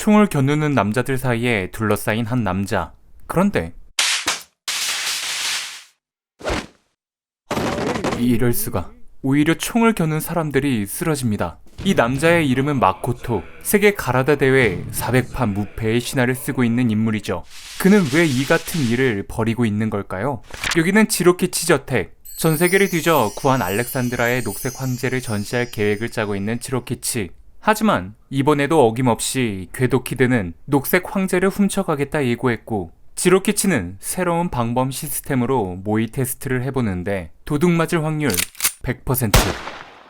총을 겨누는 남자들 사이에 둘러싸인 한 남자. 그런데 이럴 수가. 오히려 총을 겨눈 사람들이 쓰러집니다. 이 남자의 이름은 마코토. 세계 가라다 대회 400판 무패의 신화를 쓰고 있는 인물이죠. 그는 왜 이 같은 일을 벌이고 있는 걸까요? 여기는 지로키치 저택. 전 세계를 뒤져 구한 알렉산드라의 녹색 황제를 전시할 계획을 짜고 있는 지로키치. 하지만 이번에도 어김없이 궤도키드는 녹색 황제를 훔쳐가겠다 예고했고, 지로키치는 새로운 방범 시스템으로 모의 테스트를 해보는데 도둑 맞을 확률 100%.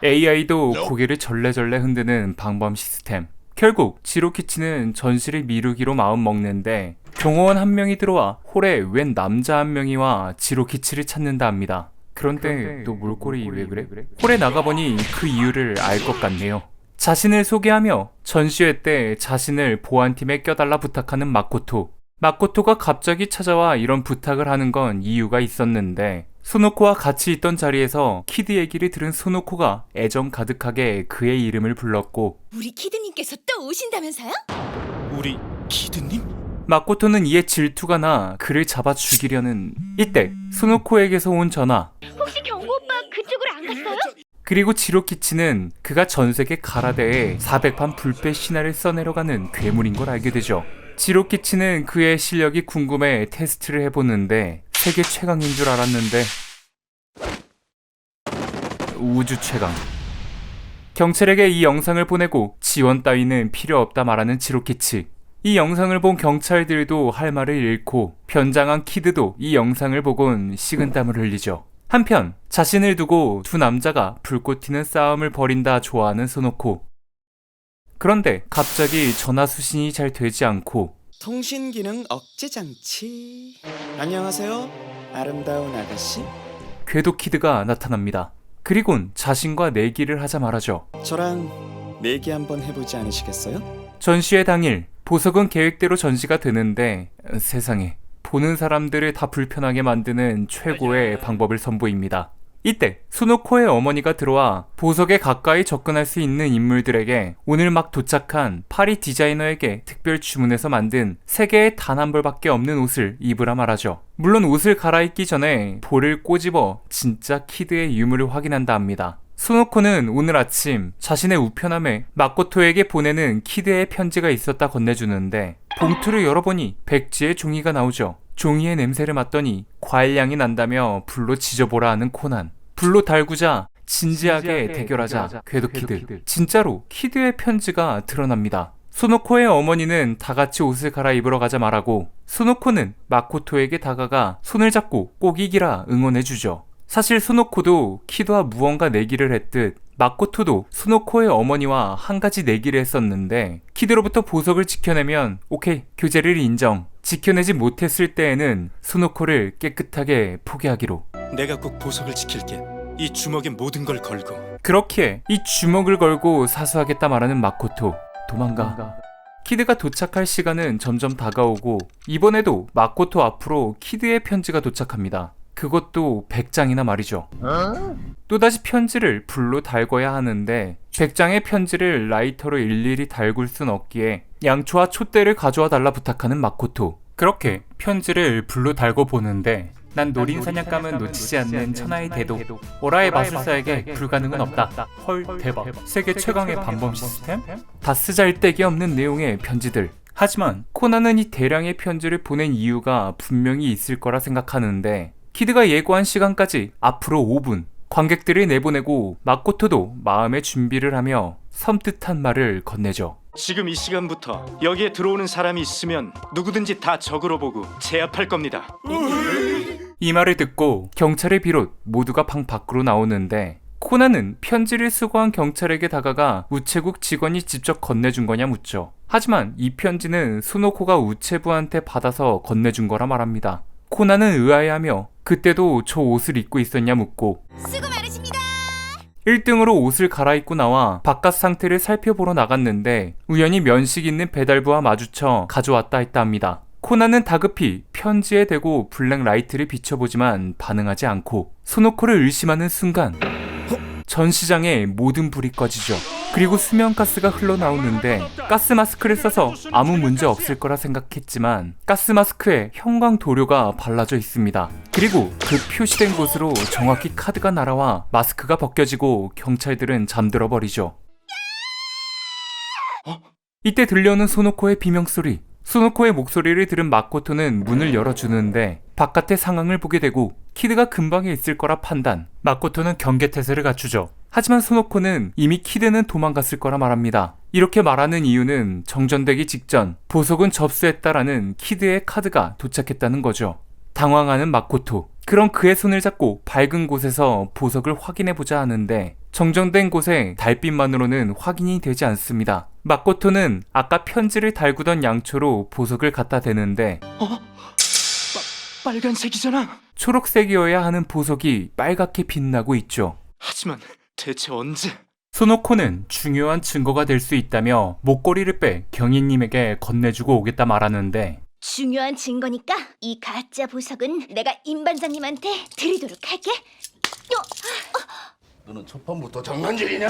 AI도 고개를 절레절레 흔드는 방범 시스템. 결국 지로키치는 전시를 미루기로 마음먹는데 경호원 한 명이 들어와 홀에 웬 남자 한 명이 와 지로키치를 찾는다 합니다. 그런데 너 몰골이 왜 그래? 홀에 나가보니 그 이유를 알 것 같네요. 자신을 소개하며 전시회 때 자신을 보안팀에 껴달라 부탁하는 마코토. 마코토가 갑자기 찾아와 이런 부탁을 하는 건 이유가 있었는데, 소노코와 같이 있던 자리에서 키드 얘기를 들은 소노코가 애정 가득하게 그의 이름을 불렀고, 우리 키드님께서 또 오신다면서요? 우리 키드님? 마코토는 이에 질투가 나 그를 잡아 죽이려는 이때 소노코에게서 온 전화. 혹시 경고 오빠 그쪽으로 안 갔어요? 그리고 지로키치는 그가 전세계 가라데에 400판 불패 신화를 써내려가는 괴물인 걸 알게 되죠. 지로키치는 그의 실력이 궁금해 테스트를 해보는데 세계 최강인 줄 알았는데 우주 최강. 경찰에게 이 영상을 보내고 지원 따위는 필요 없다 말하는 지로키치. 이 영상을 본 경찰들도 할 말을 잃고 변장한 키드도 이 영상을 보곤 식은땀을 흘리죠. 한편 자신을 두고 두 남자가 불꽃 튀는 싸움을 벌인다 좋아하는 소노코. 그런데 갑자기 전화 수신이 잘 되지 않고 통신 기능 억제 장치. 안녕하세요, 아름다운 아가씨. 궤도키드가 나타납니다. 그리곤 자신과 내기를 하자 말하죠. 저랑 내기 한번 해보지 않으시겠어요? 전시회 당일 보석은 계획대로 전시가 되는데 세상에, 보는 사람들을 다 불편하게 만드는 최고의 방법을 선보입니다. 이때 소노코의 어머니가 들어와 보석에 가까이 접근할 수 있는 인물들에게 오늘 막 도착한 파리 디자이너에게 특별 주문해서 만든 세계에 단 한 벌밖에 없는 옷을 입으라 말하죠. 물론 옷을 갈아입기 전에 볼을 꼬집어 진짜 키드의 유무를 확인한다 합니다. 소노코는 오늘 아침 자신의 우편함에 마코토에게 보내는 키드의 편지가 있었다 건네주는데, 봉투를 열어보니 백지의 종이가 나오죠. 종이의 냄새를 맡더니 과일향이 난다며 불로 지져보라 하는 코난. 불로 달구자 진지하게 대결하자 궤도키드. 진짜로 키드의 편지가 드러납니다. 소노코의 어머니는 다같이 옷을 갈아입으러 가자 말하고, 소노코는 마코토에게 다가가 손을 잡고 꼭 이기라 응원해주죠. 사실 소노코도 키드와 무언가 내기를 했듯 마코토도 소노코의 어머니와 한 가지 내기를 했었는데, 키드로부터 보석을 지켜내면 오케이, 교제를 인정. 지켜내지 못했을 때에는 소노코를 깨끗하게 포기하기로. 내가 꼭 보석을 지킬게. 이 주먹에 모든 걸 걸고. 그렇기에 이 주먹을 걸고 사수하겠다 말하는 마코토. 도망가. 키드가 도착할 시간은 점점 다가오고, 이번에도 마코토 앞으로 키드의 편지가 도착합니다. 그것도 100장이나 말이죠. 또다시 편지를 불로 달궈야 하는데 100장의 편지를 라이터로 일일이 달굴 순 없기에 양초와 촛대를 가져와 달라 부탁하는 마코토. 그렇게 편지를 불로 달궈 보는데, 난 노린 사냥감은 놓치지 않는 천하의 대도, 오라의 마술사에게 불가능은 없다. 헐, 대박. 세계 최강의 방범 시스템? 다 쓰잘데기 없는 내용의 편지들. 하지만 코나는 이 대량의 편지를 보낸 이유가 분명히 있을 거라 생각하는데, 키드가 예고한 시간까지 앞으로 5분, 관객들을 내보내고 마코토도 마음의 준비를 하며 섬뜩한 말을 건네죠. 지금 이 시간부터 여기에 들어오는 사람이 있으면 누구든지 다 적으로 보고 제압할 겁니다. 이 말을 듣고 경찰을 비롯 모두가 방 밖으로 나오는데, 코나는 편지를 수거한 경찰에게 다가가 우체국 직원이 직접 건네준 거냐 묻죠. 하지만 이 편지는 소노코가 우체부한테 받아서 건네준 거라 말합니다. 코나는 의아해하며 그때도 저 옷을 입고 있었냐 묻고, 수고 많으십니다. 1등으로 옷을 갈아입고 나와 바깥 상태를 살펴보러 나갔는데 우연히 면식 있는 배달부와 마주쳐 가져왔다 했다 합니다. 코나는 다급히 편지에 대고 블랙 라이트를 비춰보지만 반응하지 않고 소노코를 의심하는 순간 전시장의 모든 불이 꺼지죠. 그리고 수면가스가 흘러나오는데 가스 마스크를 써서 아무 문제 없을 거라 생각했지만 가스 마스크에 형광도료가 발라져 있습니다. 그리고 그 표시된 곳으로 정확히 카드가 날아와 마스크가 벗겨지고 경찰들은 잠들어 버리죠. 이때 들려오는 소노코의 비명소리. 소노코의 목소리를 들은 마코토는 문을 열어주는데 바깥의 상황을 보게 되고 키드가 근방에 있을 거라 판단. 마코토는 경계태세를 갖추죠. 하지만 소노코는 이미 키드는 도망갔을 거라 말합니다. 이렇게 말하는 이유는 정전되기 직전 보석은 접수했다라는 키드의 카드가 도착했다는 거죠. 당황하는 마코토. 그럼 그의 손을 잡고 밝은 곳에서 보석을 확인해보자 하는데 정전된 곳에 달빛만으로는 확인이 되지 않습니다. 마코토는 아까 편지를 달구던 양초로 보석을 갖다 대는데 빨간색이잖아. 초록색이어야 하는 보석이 빨갛게 빛나고 있죠. 하지만 대체 언제? 소노코는 중요한 증거가 될 수 있다며 목걸이를 빼 경위님에게 건네주고 오겠다 말하는데 중요한 증거니까 이 가짜 보석은 내가 임 반장님한테 드리도록 할게. 너는 첫 판부터 장난질이냐?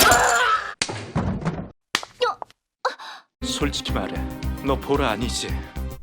솔직히 말해. 너 보라 아니지?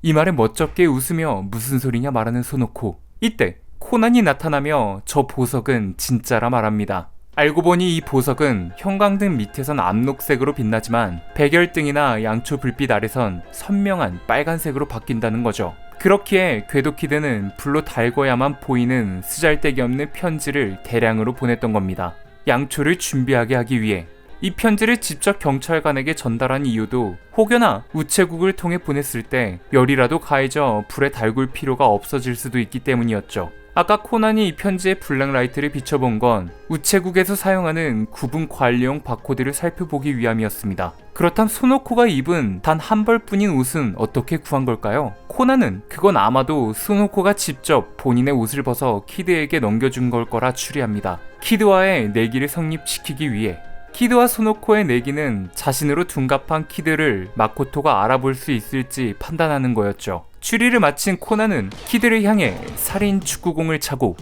이 말에 멋쩍게 웃으며 무슨 소리냐 말하는 소노코. 이때 코난이 나타나며 저 보석은 진짜라 말합니다. 알고 보니 이 보석은 형광등 밑에선 암록색으로 빛나지만 백열등이나 양초 불빛 아래선 선명한 빨간색으로 바뀐다는 거죠. 그렇기에 궤도키드는 불로 달궈야만 보이는 쓰잘데기 없는 편지를 대량으로 보냈던 겁니다. 양초를 준비하게 하기 위해. 이 편지를 직접 경찰관에게 전달한 이유도 혹여나 우체국을 통해 보냈을 때 열이라도 가해져 불에 달굴 필요가 없어질 수도 있기 때문이었죠. 아까 코난이 이 편지의 블랙라이트를 비춰본 건 우체국에서 사용하는 구분 관리용 바코드를 살펴보기 위함이었습니다. 그렇다면 소노코가 입은 단 한 벌뿐인 옷은 어떻게 구한 걸까요? 코난은 그건 아마도 소노코가 직접 본인의 옷을 벗어 키드에게 넘겨준 걸 거라 추리합니다. 키드와의 내기를 성립시키기 위해. 키드와 소노코의 내기는 자신으로 둔갑한 키드를 마코토가 알아볼 수 있을지 판단하는 거였죠. 추리를 마친 코난은 키드를 향해 살인 축구공을 차고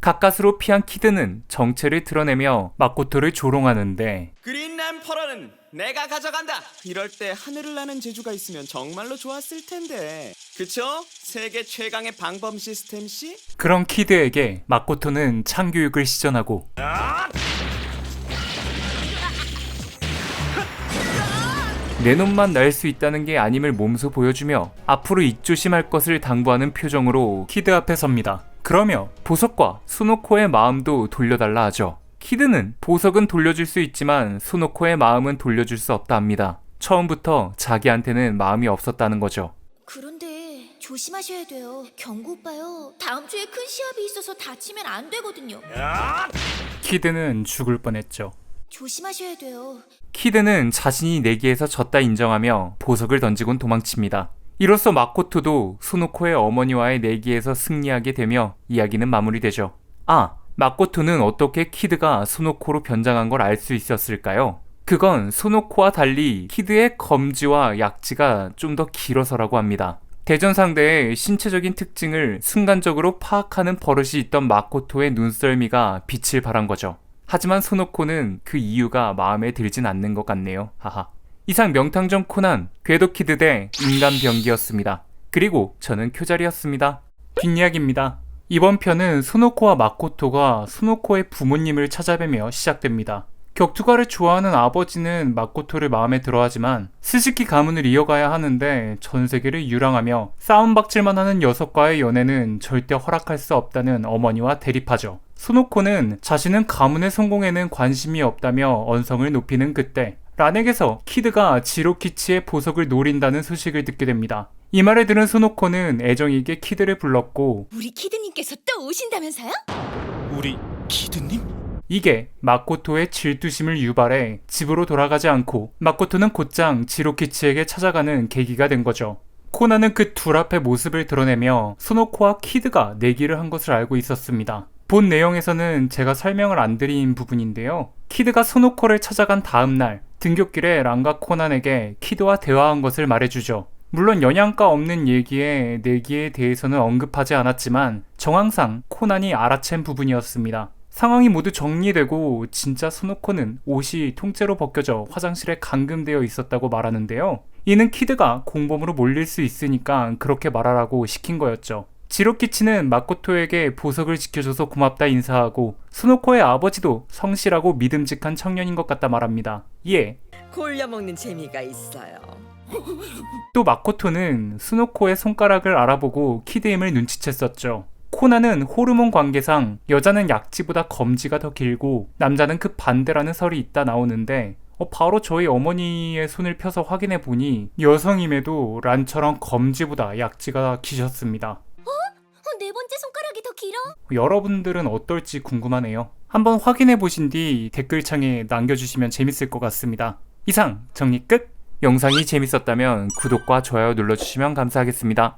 가까스로 피한 키드는 정체를 드러내며 마코토를 조롱하는데 그린란 펄어는 내가 가져간다. 이럴 때 하늘을 나는 재주가 있으면 정말로 좋았을 텐데. 그쵸? 세계 최강의 방범 시스템씨? 그런 키드에게 마코토는 창교육을 시전하고 내 놈만 날 수 있다는 게 아님을 몸소 보여주며 앞으로 입조심할 것을 당부하는 표정으로 키드 앞에 섭니다. 그러며 보석과 소노코의 마음도 돌려달라 하죠. 키드는 보석은 돌려줄 수 있지만 소노코의 마음은 돌려줄 수 없다 합니다. 처음부터 자기한테는 마음이 없었다는 거죠. 그런데 조심하셔야 돼요. 경고 오빠요. 다음 주에 큰 시합이 있어서 다치면 안 되거든요. 키드는 죽을 뻔했죠. 조심하셔야 돼요. 키드는 자신이 내기에서 졌다 인정하며 보석을 던지곤 도망칩니다. 이로써 마코토도 소노코의 어머니와의 내기에서 승리하게 되며 이야기는 마무리되죠. 마코토는 어떻게 키드가 소노코로 변장한 걸 알 수 있었을까요? 그건 소노코와 달리 키드의 검지와 약지가 좀 더 길어서라고 합니다. 대전 상대의 신체적인 특징을 순간적으로 파악하는 버릇이 있던 마코토의 눈썰미가 빛을 발한 거죠. 하지만 소노코는 그 이유가 마음에 들진 않는 것 같네요. 하하. 이상 명탐정 코난, 궤도키드 대 인간병기였습니다. 그리고 저는 쿄자리였습니다. 뒷이야기입니다. 이번 편은 소노코와 마코토가 소노코의 부모님을 찾아뵈며 시작됩니다. 격투가를 좋아하는 아버지는 마코토를 마음에 들어하지만 스즈키 가문을 이어가야 하는데 전세계를 유랑하며 싸움박질만 하는 녀석과의 연애는 절대 허락할 수 없다는 어머니와 대립하죠. 소노코는 자신은 가문의 성공에는 관심이 없다며 언성을 높이는 그때 란에게서 키드가 지로키치의 보석을 노린다는 소식을 듣게 됩니다. 이 말을 들은 소노코는 애정이게 키드를 불렀고 우리 키드님께서 또 오신다면서요? 우리 키드님? 이게 마코토의 질투심을 유발해 집으로 돌아가지 않고 마코토는 곧장 지로키치에게 찾아가는 계기가 된 거죠. 코나는 그 둘 앞의 모습을 드러내며 소노코와 키드가 내기를 한 것을 알고 있었습니다. 본 내용에서는 제가 설명을 안 드린 부분인데요. 키드가 소노코를 찾아간 다음날 등굣길에 란과 코난에게 키드와 대화한 것을 말해주죠. 물론 영양가 없는 얘기에 내기에 대해서는 언급하지 않았지만 정황상 코난이 알아챈 부분이었습니다. 상황이 모두 정리되고 진짜 스노코는 옷이 통째로 벗겨져 화장실에 감금되어 있었다고 말하는데요. 이는 키드가 공범으로 몰릴 수 있으니까 그렇게 말하라고 시킨 거였죠. 지로키치는 마코토에게 보석을 지켜줘서 고맙다 인사하고 스노코의 아버지도 성실하고 믿음직한 청년인 것 같다 말합니다. 이에 골려먹는 재미가 있어요. 또 마코토는 스노코의 손가락을 알아보고 키드임을 눈치챘었죠. 코나는 호르몬 관계상 여자는 약지보다 검지가 더 길고 남자는 그 반대라는 설이 있다 나오는데 바로 저희 어머니의 손을 펴서 확인해 보니 여성임에도 란처럼 검지보다 약지가 기셨습니다. 네 번째 손가락이 더 길어? 여러분들은 어떨지 궁금하네요. 한번 확인해 보신 뒤 댓글창에 남겨주시면 재밌을 것 같습니다. 이상 정리 끝! 영상이 재밌었다면 구독과 좋아요 눌러주시면 감사하겠습니다.